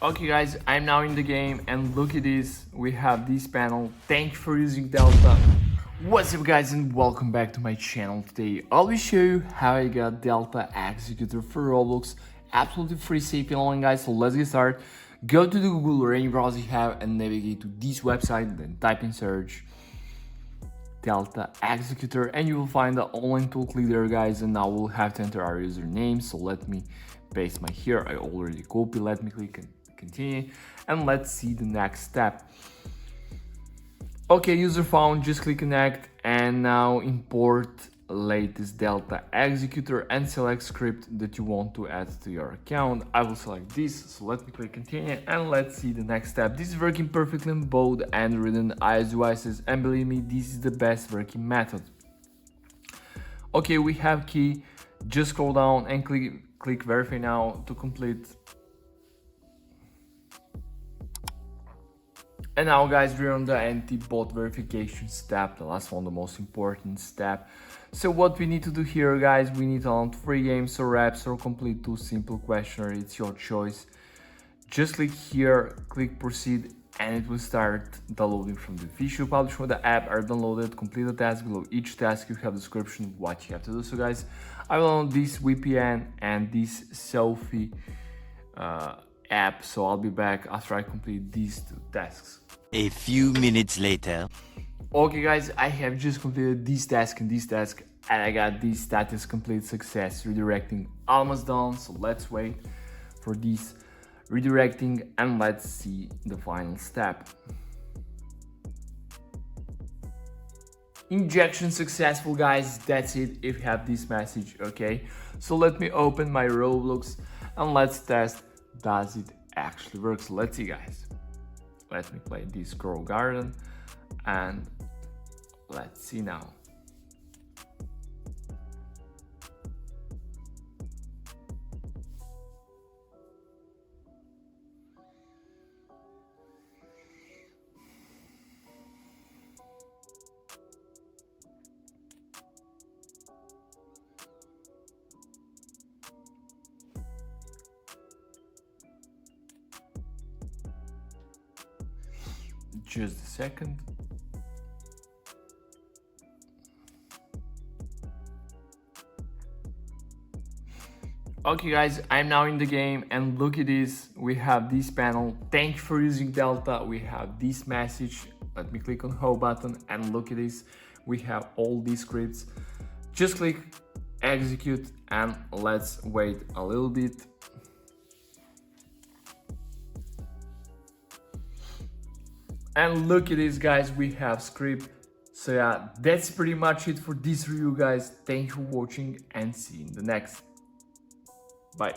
Okay guys, I'm now in the game and look at this, we have this panel. Thank you for using Delta. What's up guys and welcome back to my channel. Today I'll be show you how I got Delta Executor for Roblox. Absolutely free, safe and online guys, so let's get started. Go to the Google or any browser you have and navigate to this website, then type in search Delta Executor and you will find the online tool. Click there guys, and now we'll have to enter our username. So let me paste my here, I already copied. Let me click and continue and let's see the next step. Okay, user found, just click connect and now import latest Delta Executor and select script that you want to add to your account. I will select this, so let me click continue and let's see the next step. This is working perfectly on both Android and iOS devices, and believe me, this is the best working method. Okay, we have key, just scroll down and click verify now to complete. And now guys, we're on the anti-bot verification step, the last one, the most important step. So what we need to do here guys, we need to download free games or apps or complete 2 simple questionnaire. It's your choice. Just click here, click proceed, and it will start downloading from the official publisher. The app are downloaded. Complete the task. Below each task you have a description what you have to do. So guys, I will download this VPN and this selfie app, so I'll be back after I complete these 2 tasks. A few minutes later. Okay guys, I have just completed this task and this task, and I got this status complete success. Redirecting almost done, so let's wait for this redirecting and let's see the final step. Injection successful guys, that's it if you have this message. Okay, so let me open my Roblox and let's test, does it actually work? So let's see guys. Let me play this Grow Garden and let's see now. Just a second. Okay guys, I'm now in the game and look at this, we have this panel. Thank you for using Delta. We have this message. Let me click on home button and look at this, we have all these scripts. Just click execute and let's wait a little bit. And look at this guys, we have script. So yeah, that's pretty much it for this review guys. Thank you for watching and see you in the next. Bye.